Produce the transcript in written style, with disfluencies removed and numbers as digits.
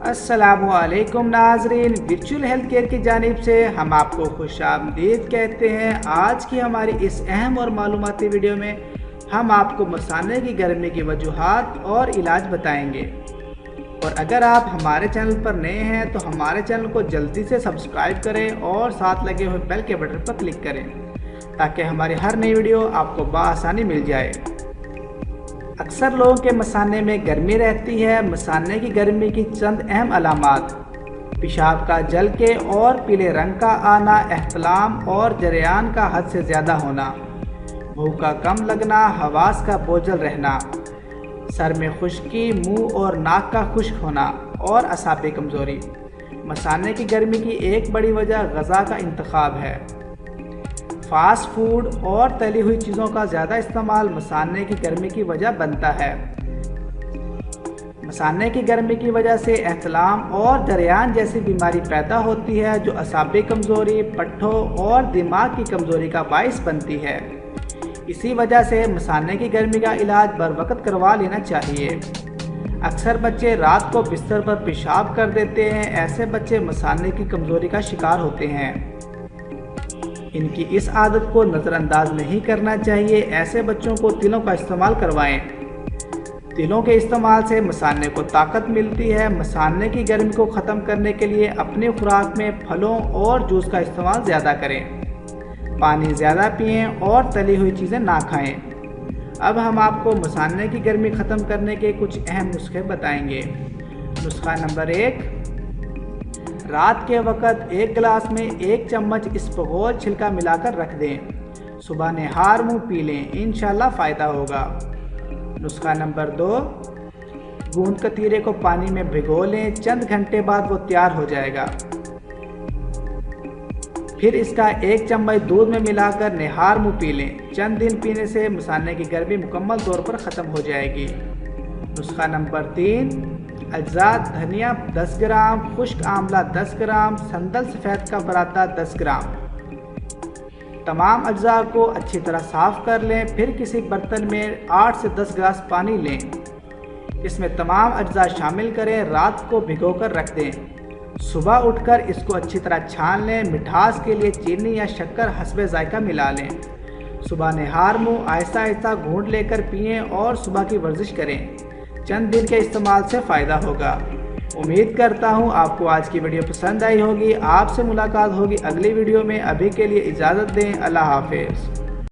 अस्सलामुअलैकुम नाज़रीन, virtual health care की जानिब से हम आपको खुश आमदीद कहते हैं। आज की हमारी इस अहम और मालूमाती वीडियो में हम आपको मसाने की गर्मी की वजूहात और इलाज बताएंगे। और अगर आप हमारे चैनल पर नए हैं तो हमारे चैनल को जल्दी से सब्सक्राइब करें और साथ लगे हुए बेल के बटन पर क्लिक करें ताकि हमारी हर नई वीडियो आपको बआसानी मिल जाए। अक्सर लोगों के मसाने में गर्मी रहती है। मसाने की गर्मी की चंद अहम अलामात: पेशाब का जल के और पीले रंग का आना, एहतलाम और जरियान का हद से ज़्यादा होना, भूख का कम लगना, हवास का बोझल रहना, सर में खुश्की, मुंह और नाक का खुश्क होना और असाबी कमज़ोरी। मसाने की गर्मी की एक बड़ी वजह ग़ज़ा का इंतखाब है। फास्ट फूड और तली हुई चीज़ों का ज़्यादा इस्तेमाल मसाने की गर्मी की वजह बनता है। मसाने की गर्मी की वजह से एहतलाम और जरियान जैसी बीमारी पैदा होती है जो असाबी कमज़ोरी, पट्ठों और दिमाग की कमज़ोरी का बाइस बनती है। इसी वजह से मसाने की गर्मी का इलाज बरवक़्त करवा लेना चाहिए। अक्सर बच्चे रात को बिस्तर पर पेशाब कर देते हैं। ऐसे बच्चे मसाने की कमज़ोरी का शिकार होते हैं। इनकी इस आदत को नज़रअंदाज नहीं करना चाहिए। ऐसे बच्चों को तिलों का इस्तेमाल करवाएं। तिलों के इस्तेमाल से मसाने को ताकत मिलती है। मसाने की गर्मी को ख़त्म करने के लिए अपनी खुराक में फलों और जूस का इस्तेमाल ज़्यादा करें। पानी ज़्यादा पिएं और तली हुई चीज़ें ना खाएं। अब हम आपको मसाने की गर्मी ख़त्म करने के कुछ अहम नुस्खे बताएंगे। नुस्खा नंबर 1, रात के वक़्त एक गिलास में 1 चम्मच इसबगोल छिलका मिलाकर रख दें। सुबह निहार मुँह पी लें, इंशाल्लाह फ़ायदा होगा। नुस्खा नंबर 2, गूंद कतीरे को पानी में भिगो लें। चंद घंटे बाद वो तैयार हो जाएगा। फिर इसका 1 चम्मच दूध में मिलाकर निहार मुँह पी लें। चंद दिन पीने से मसाने की गर्मी मुकम्मल तौर पर ख़त्म हो जाएगी। नुस्खा नंबर 3, अज्जा धनिया 10 ग्राम, खुश्क आंवला 10 ग्राम, संदल सफ़ेद का पराठा 10 ग्राम। तमाम अज्जा को अच्छी तरह साफ़ कर लें। फिर किसी बर्तन में 8 से 10 गिलास पानी लें। इसमें तमाम अज्जा शामिल करें। रात को भिगोकर रख दें। सुबह उठकर इसको अच्छी तरह छान लें। मिठास के लिए चीनी या शक्कर हस्बे जायका मिला लें। सुबह निहार मुँह आहिस्ता आहिस्ता घूंट लेकर पिएँ और सुबह की वर्जिश करें। चंद दिन के इस्तेमाल से फ़ायदा होगा। उम्मीद करता हूँ आपको आज की वीडियो पसंद आई होगी। आपसे मुलाकात होगी अगली वीडियो में। अभी के लिए इजाज़त दें। अल्लाह हाफ़िज़।